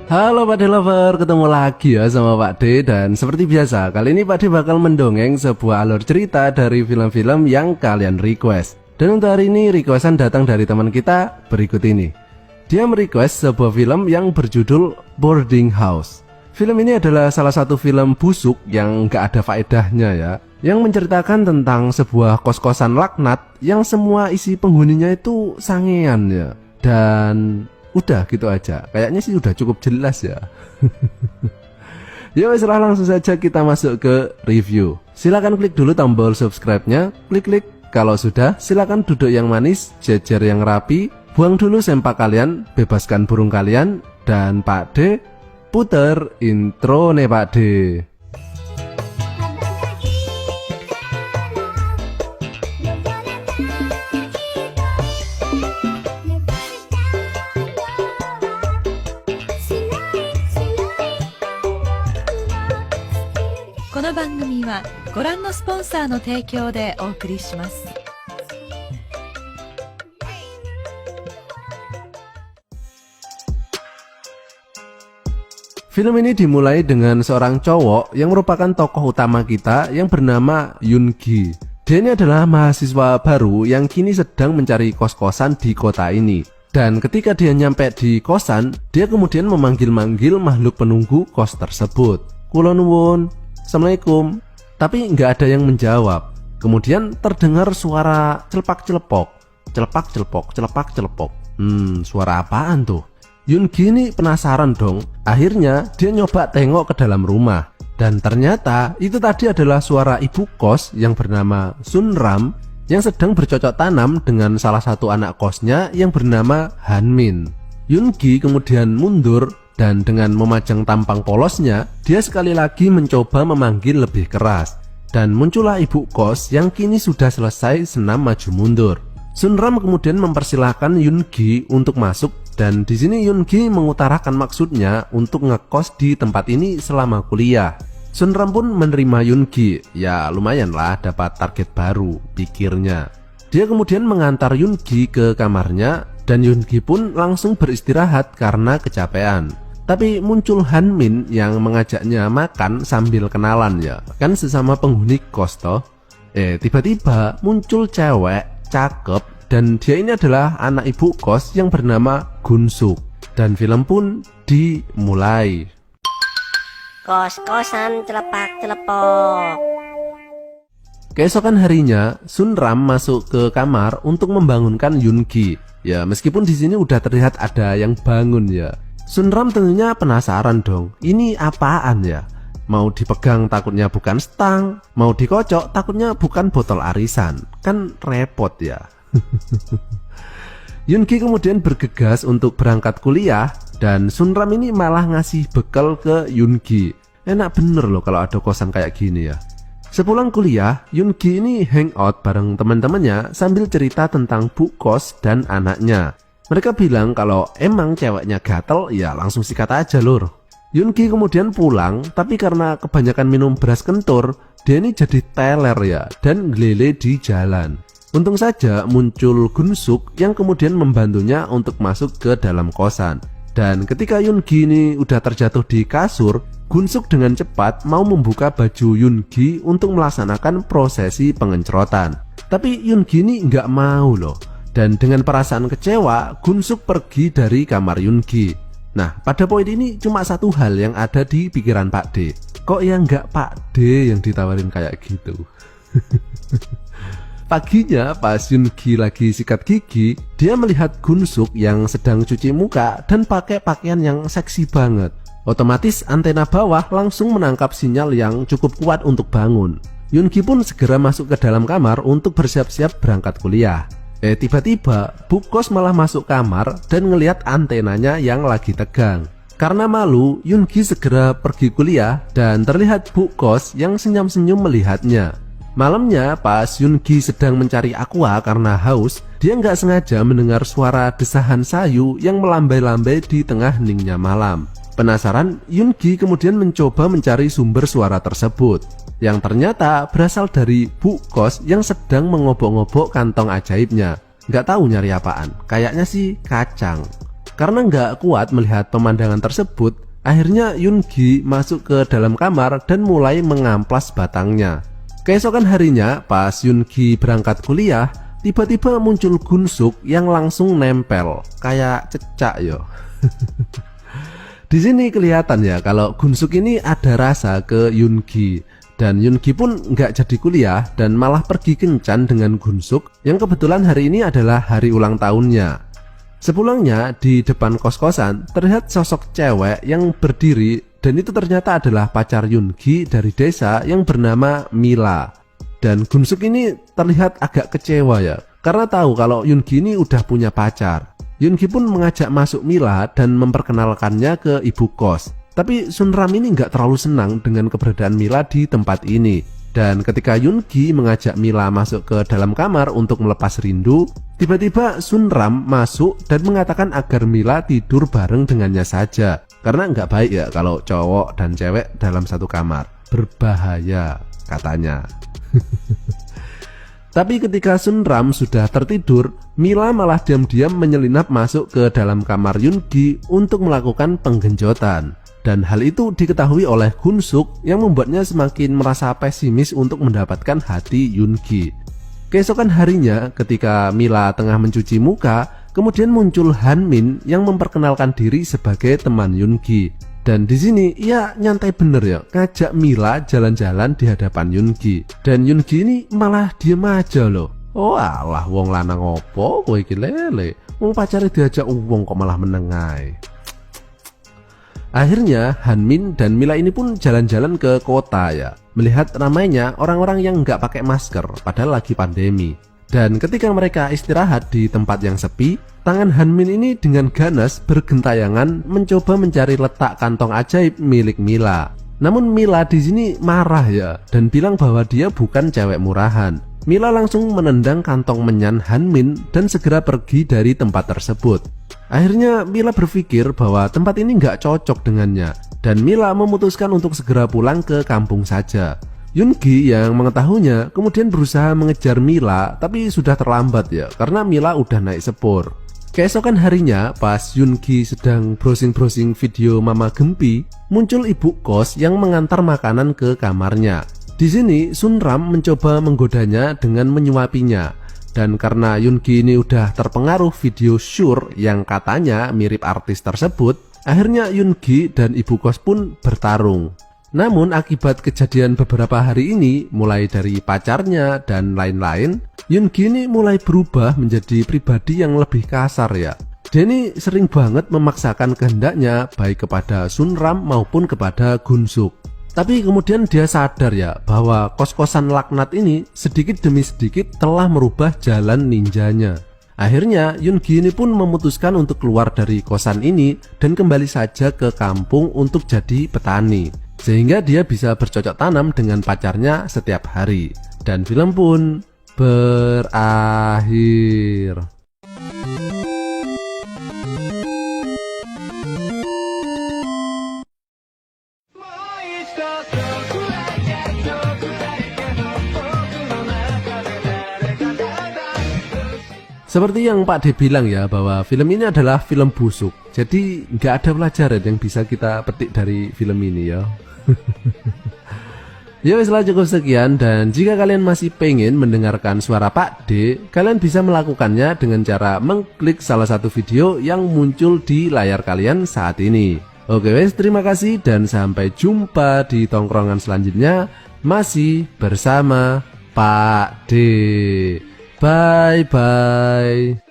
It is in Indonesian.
Halo Pak D Lover, ketemu lagi ya sama Pak D. Dan seperti biasa, kali ini Pak D bakal mendongeng sebuah alur cerita dari film-film yang kalian request. Dan untuk hari ini requestan datang dari teman kita berikut ini. Dia merequest sebuah film yang berjudul Boarding House. Film ini adalah salah satu film busuk yang gak ada faedahnya ya, yang menceritakan tentang sebuah kos-kosan laknat yang semua isi penghuninya itu sangean ya. Dan udah gitu aja, kayaknya sih udah cukup jelas ya. Ya wes lah, langsung saja kita masuk ke review. Silakan klik dulu tombol subscribe-nya, klik kalau sudah silakan duduk yang manis, jejer yang rapi, buang dulu sempak kalian, bebaskan burung kalian, dan Pak D puter intro nih Pak D. この番組はご覧のスポンサーの提供でお送りします。Film ini dimulai dengan seorang cowok yang merupakan tokoh utama kita yang bernama Yoon Gi. Dia ini adalah mahasiswa baru yang kini sedang mencari kos-kosan di kota ini. Dan ketika dia nyampe di kosan, dia kemudian memanggil-manggil makhluk penunggu kos tersebut. Kula nuwun, Assalamualaikum. Tapi nggak ada yang menjawab. Kemudian terdengar suara celepak-celepok, celepak-celepok, celepak-celepok. Suara apaan tuh? Yoon Gi ini penasaran dong. Akhirnya dia nyoba tengok ke dalam rumah. Dan ternyata itu tadi adalah suara ibu kos yang bernama Sun Ram yang sedang bercocok tanam dengan salah satu anak kosnya yang bernama Han Min. Yoon Gi kemudian mundur dan dengan memajang tampang polosnya, dia sekali lagi mencoba memanggil lebih keras. Dan muncullah ibu kos yang kini sudah selesai senam maju mundur. Sun Ram kemudian mempersilahkan Yoon Gi untuk masuk, dan di sini Yoon Gi mengutarakan maksudnya untuk ngekos di tempat ini selama kuliah. Sun Ram pun menerima Yoon Gi, ya lumayan lah dapat target baru, pikirnya. Dia kemudian mengantar Yoon Gi ke kamarnya, dan Yoon Gi pun langsung beristirahat karena kecapean. Tapi muncul Han Min yang mengajaknya makan sambil kenalan ya, kan sesama penghuni kos toh. Tiba-tiba muncul cewek cakep, dan dia ini adalah anak ibu kos yang bernama Gun Suk. Dan film pun dimulai. Kos-kosan celepak-celepok. Keesokan harinya, Sun Ram masuk ke kamar untuk membangunkan Yoon Gi. Ya, meskipun di sini udah terlihat ada yang bangun ya. Sun Ram tentunya penasaran dong. Ini apaan ya? Mau dipegang takutnya bukan stang, mau dikocok takutnya bukan botol arisan. Kan repot ya. Yoon Gi kemudian bergegas untuk berangkat kuliah, dan Sun Ram ini malah ngasih bekal ke Yoon Gi. Enak bener loh kalau ada kosan kayak gini ya. Sepulang kuliah, Yoon Gi ini hangout bareng teman-temannya sambil cerita tentang bu kos dan anaknya. Mereka bilang kalau emang ceweknya gatel, ya langsung sikat aja lur. Yoon Gi kemudian pulang, tapi karena kebanyakan minum beras kentur, dia ini jadi teler ya, dan ngelele di jalan. Untung saja muncul Gun Suk yang kemudian membantunya untuk masuk ke dalam kosan. Dan ketika Yoon Gi ini udah terjatuh di kasur, Gun Suk dengan cepat mau membuka baju Yoon Gi untuk melaksanakan prosesi pengencrotan. Tapi Yoon Gi ini nggak mau loh. Dan dengan perasaan kecewa, Gun Suk pergi dari kamar Yoon Gi. Nah, pada poin ini cuma satu hal yang ada di pikiran Pak D. Kok yang nggak Pak D yang ditawarin kayak gitu? Paginya pas Yoon Gi lagi sikat gigi, dia melihat Gun Suk yang sedang cuci muka dan pakai pakaian yang seksi banget. Otomatis antena bawah langsung menangkap sinyal yang cukup kuat untuk bangun. Yoon Gi pun segera masuk ke dalam kamar untuk bersiap-siap berangkat kuliah. Tiba-tiba bu kos malah masuk kamar dan ngelihat antenanya yang lagi tegang. Karena malu, Yoon Gi segera pergi kuliah dan terlihat bu kos yang senyum-senyum melihatnya. Malamnya pas Yoon Gi sedang mencari aqua karena haus, dia nggak sengaja mendengar suara desahan sayu yang melambai-lambai di tengah heningnya malam. Penasaran, Yoon Gi kemudian mencoba mencari sumber suara tersebut, yang ternyata berasal dari bu kos yang sedang mengobok-ngobok kantong ajaibnya. Nggak tahu nyari apaan, kayaknya sih kacang. Karena nggak kuat melihat pemandangan tersebut, akhirnya Yoongi masuk ke dalam kamar dan mulai mengamplas batangnya. Keesokan harinya, pas Yoongi berangkat kuliah, tiba-tiba muncul Gunsuk yang langsung nempel, kayak cecak yo. Di sini kelihatan ya kalau Gunsuk ini ada rasa ke Yoongi. Dan Yoongi pun nggak jadi kuliah dan malah pergi kencan dengan Gunsuk yang kebetulan hari ini adalah hari ulang tahunnya. Sepulangnya di depan kos-kosan terlihat sosok cewek yang berdiri dan itu ternyata adalah pacar Yoongi dari desa yang bernama Mila. Dan Gunsuk ini terlihat agak kecewa ya karena tahu kalau Yoongi ini udah punya pacar. Yoongi pun mengajak masuk Mila dan memperkenalkannya ke ibu kos. Tapi Sunram ini nggak terlalu senang dengan keberadaan Mila di tempat ini. Dan ketika Yoongi mengajak Mila masuk ke dalam kamar untuk melepas rindu, tiba-tiba Sunram masuk dan mengatakan agar Mila tidur bareng dengannya saja. Karena nggak baik ya kalau cowok dan cewek dalam satu kamar. Berbahaya katanya. Tapi ketika Sunram sudah tertidur, Mila malah diam-diam menyelinap masuk ke dalam kamar Yoongi untuk melakukan penggenjotan. Dan hal itu diketahui oleh Gunsuk yang membuatnya semakin merasa pesimis untuk mendapatkan hati Yoongi. Keesokan harinya ketika Mila tengah mencuci muka, kemudian muncul Hanmin yang memperkenalkan diri sebagai teman Yoongi. Dan di sini ia nyantai bener ya, ngajak Mila jalan-jalan di hadapan Yoongi. Dan Yoongi ini malah diem aja loh. Oh alah, wong lanang opo kowe iki lele. Wong pacare diajak wong kok malah menengai. Akhirnya Hanmin dan Mila ini pun jalan-jalan ke kota ya, melihat ramainya orang-orang yang nggak pakai masker padahal lagi pandemi. Dan ketika mereka istirahat di tempat yang sepi, tangan Hanmin ini dengan ganas bergentayangan mencoba mencari letak kantong ajaib milik Mila. Namun Mila di sini marah ya dan bilang bahwa dia bukan cewek murahan. Mila langsung menendang kantong menyan Hanmin dan segera pergi dari tempat tersebut. Akhirnya Mila berpikir bahwa tempat ini nggak cocok dengannya dan Mila memutuskan untuk segera pulang ke kampung saja. Yoongi yang mengetahuinya kemudian berusaha mengejar Mila tapi sudah terlambat ya karena Mila udah naik sepur. Keesokan harinya pas Yoongi sedang browsing-browsing video Mama Gempi, muncul ibu kos yang mengantar makanan ke kamarnya. Di sini Sunram mencoba menggodanya dengan menyuapinya. Dan karena Yoongi ini udah terpengaruh video Shure yang katanya mirip artis tersebut, akhirnya Yoongi dan ibu kos pun bertarung. Namun akibat kejadian beberapa hari ini, mulai dari pacarnya dan lain-lain, Yoongi ini mulai berubah menjadi pribadi yang lebih kasar ya. Dia ini sering banget memaksakan kehendaknya baik kepada Sunram maupun kepada Gunsuk. Tapi kemudian dia sadar ya bahwa kos-kosan laknat ini sedikit demi sedikit telah merubah jalan ninjanya. Akhirnya Yoongi ini pun memutuskan untuk keluar dari kosan ini dan kembali saja ke kampung untuk jadi petani. Sehingga dia bisa bercocok tanam dengan pacarnya setiap hari. Dan film pun berakhir. Seperti yang Pak D bilang ya bahwa film ini adalah film busuk. Jadi nggak ada pelajaran yang bisa kita petik dari film ini ya. Ya wes lah, cukup sekian. Dan jika kalian masih pengen mendengarkan suara Pak D, kalian bisa melakukannya dengan cara mengklik salah satu video yang muncul di layar kalian saat ini. Oke wes, terima kasih dan sampai jumpa di tongkrongan selanjutnya. Masih bersama Pak D. Bye bye.